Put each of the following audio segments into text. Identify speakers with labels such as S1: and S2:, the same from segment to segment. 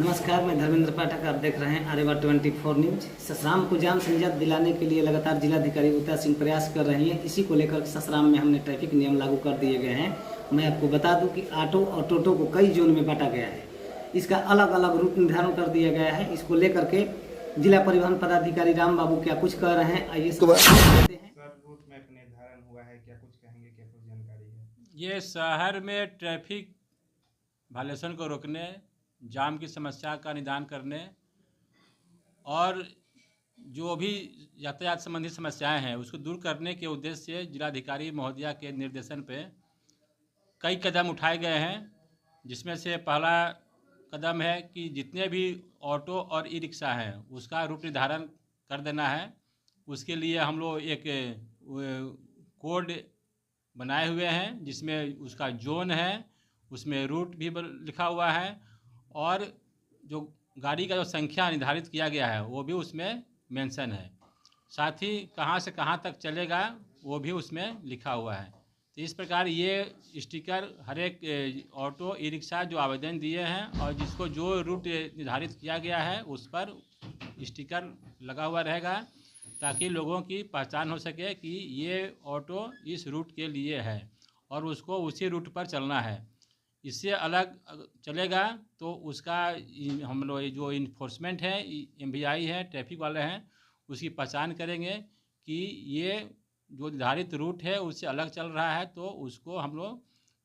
S1: नमस्कार, मैं धर्मेंद्र पाठक। आप देख रहे हैं आर्यभट्ट 24 न्यूज। ससराम को जाम से निजात दिलाने के लिए लगातार जिलाधिकारी उता सिंह प्रयास कर रही हैं। इसी को लेकर ससराम में हमने ट्रैफिक नियम लागू कर दिए गए हैं। मैं आपको बता दूं कि ऑटो और टोटो को कई जोन में बांटा गया है। इसका अलग अलग रूट निर्धारण कर दिया गया है। इसको लेकर के जिला परिवहन पदाधिकारी राम बाबू क्या कुछ कह रहे हैं, आइए
S2: सर, रूट मैप निर्धारण हुआ है, क्या कुछ कहेंगे, क्या कुछ जानकारी है?
S3: ये शहर में ट्रैफिक वायलेशन को रोकने, जाम की समस्या का निदान करने और जो भी यातायात संबंधी समस्याएं हैं उसको दूर करने के उद्देश्य से जिलाधिकारी महोदया के निर्देशन पे कई कदम उठाए गए हैं। जिसमें से पहला कदम है कि जितने भी ऑटो और ई रिक्शा हैं उसका रूट निर्धारण कर देना है। उसके लिए हम लोग एक कोड बनाए हुए हैं जिसमें उसका जोन है, उसमें रूट भी लिखा हुआ है और जो गाड़ी का जो संख्या निर्धारित किया गया है वो भी उसमें मेंशन है। साथ ही कहाँ से कहाँ तक चलेगा वो भी उसमें लिखा हुआ है। तो इस प्रकार ये स्टिकर हर एक ऑटो ई रिक्शा जो आवेदन दिए हैं और जिसको जो रूट निर्धारित किया गया है उस पर स्टिकर लगा हुआ रहेगा ताकि लोगों की पहचान हो सके कि ये ऑटो इस रूट के लिए है और उसको उसी रूट पर चलना है। इससे अलग चलेगा तो उसका हम लोग जो इन्फोर्समेंट है, MVI है, ट्रैफिक वाले हैं, उसकी पहचान करेंगे कि ये जो निर्धारित रूट है उससे अलग चल रहा है तो उसको हम लोग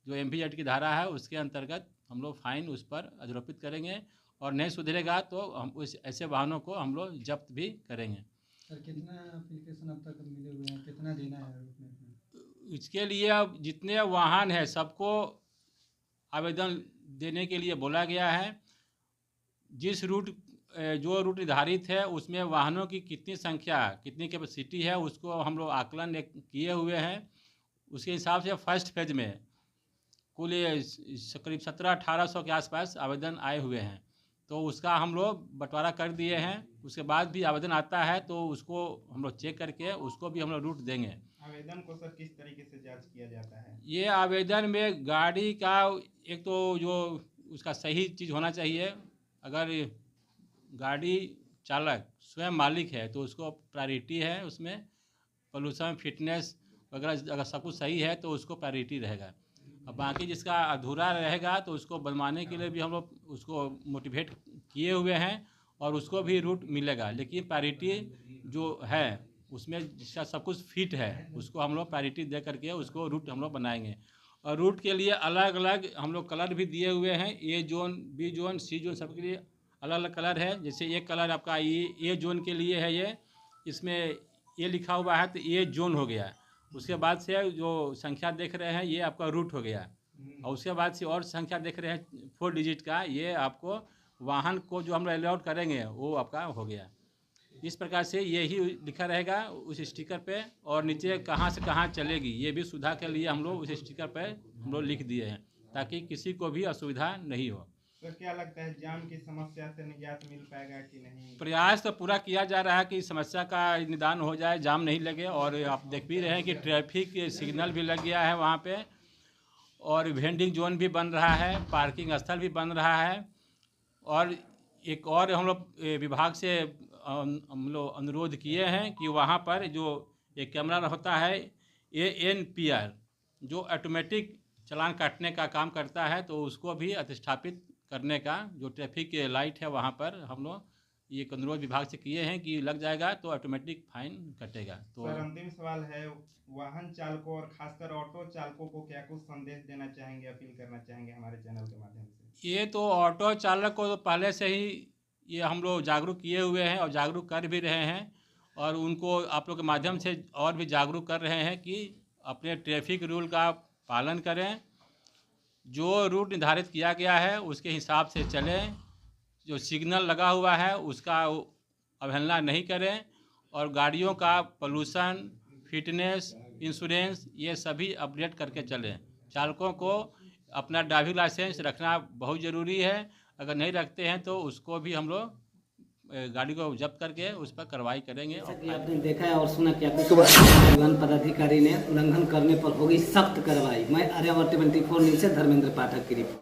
S3: जो MVI की धारा है उसके अंतर्गत हम लोग फाइन उस पर आरोपित करेंगे और नहीं सुधरेगा तो हम उस ऐसे वाहनों को हम लोग जब्त भी करेंगे।
S4: सर, कितना एप्लीकेशन अब तक मिले हुए हैं, कितना देना है रूट में?
S3: इसके लिए अब जितने वाहन हैं सबको आवेदन देने के लिए बोला गया है। जिस रूट जो रूट निर्धारित है उसमें वाहनों की कितनी संख्या, कितनी कैपेसिटी है उसको हम लोग आकलन किए हुए हैं। उसके हिसाब से फर्स्ट फेज में कुल करीब 1700-1800 के आसपास आवेदन आए हुए हैं तो उसका हम लोग बंटवारा कर दिए हैं। उसके बाद भी आवेदन आता है तो उसको हम लोग चेक करके उसको भी हम लोग रूट देंगे।
S2: आवेदन को सर किस तरीके से जांच किया जाता है?
S3: ये आवेदन में गाड़ी का एक तो जो उसका सही चीज़ होना चाहिए। अगर गाड़ी चालक स्वयं मालिक है तो उसको प्रायोरिटी है, उसमें पोल्यूशन, फिटनेस वगैरह अगर सब कुछ सही है तो उसको प्रायोरिटी रहेगा। अब बाकी जिसका अधूरा रहेगा तो उसको बनवाने के लिए भी हम लोग उसको मोटिवेट किए हुए हैं और उसको भी रूट मिलेगा। लेकिन प्रायोरिटी जो है उसमें जिसका सब कुछ फिट है उसको हम लोग प्रायोरिटी दे करके उसको रूट हम लोग बनाएंगे। और रूट के लिए अलग अलग हम लोग कलर भी दिए हुए हैं। A zone, B zone, C zone सबके लिए अलग अलग कलर है। जैसे एक कलर आपका A जोन के लिए है, ये इसमें A लिखा हुआ है तो A जोन हो गया। उसके बाद से जो संख्या देख रहे हैं ये आपका रूट हो गया और उसके बाद से और संख्या देख रहे हैं 4 डिजिट का, ये आपको वाहन को जो हम लोग अलॉट करेंगे वो आपका हो गया। इस प्रकार से यही लिखा रहेगा उस स्टिकर पे और नीचे कहाँ से कहाँ चलेगी ये भी सुविधा के लिए हम लोग उस स्टिकर पे हम लोग लिख दिए हैं ताकि किसी को भी असुविधा नहीं हो।
S2: तो क्या लगता है जाम की समस्या से निजात मिल पाएगा कि नहीं?
S3: प्रयास तो पूरा किया जा रहा है कि समस्या का निदान हो जाए, जाम नहीं लगे। और आप देख भी रहे हैं कि ट्रैफिक सिग्नल भी लग गया है वहाँ पे और वेंडिंग जोन भी बन रहा है, पार्किंग स्थल भी बन रहा है। और एक और हम लोग विभाग से हम लोग अनुरोध किए हैं कि वहाँ पर जो एक कैमरा होता है ANPR जो ऑटोमेटिक चालान काटने का काम करता है तो उसको भी अधिष्ठापित करने का जो ट्रैफिक लाइट है वहाँ पर हम लोग ये अनुरोध विभाग से किए हैं कि लग जाएगा तो ऑटोमेटिक फाइन कटेगा। तो
S2: सर, अंतिम सवाल है, वाहन चालकों और खासकर ऑटो चालकों को क्या कुछ संदेश देना चाहेंगे, अपील करना चाहेंगे हमारे चैनल के माध्यम से?
S3: ये तो ऑटो चालक को तो पहले से ही ये हम लोग जागरूक किए हुए हैं और जागरूक कर भी रहे हैं और उनको आप लोग के माध्यम से और भी जागरूक कर रहे हैं कि अपने ट्रैफिक रूल का पालन करें, जो रूट निर्धारित किया गया है उसके हिसाब से चलें, जो सिग्नल लगा हुआ है उसका अवहेलना नहीं करें और गाड़ियों का पोल्यूशन, फिटनेस, इंश्योरेंस ये सभी अपडेट करके चलें। चालकों को अपना ड्राइविंग लाइसेंस रखना बहुत ज़रूरी है। अगर नहीं रखते हैं तो उसको भी हम लोग गाड़ी को जब्त करके उस पर कार्रवाई करेंगे।
S1: जैसा कि आपने देखा है और सुना कि परिवहन पदाधिकारी ने उल्लंघन करने पर होगी सख्त कार्रवाई। मैं आर्यभट्ट 24 न्यूज से धर्मेंद्र पाठक की रिपोर्ट।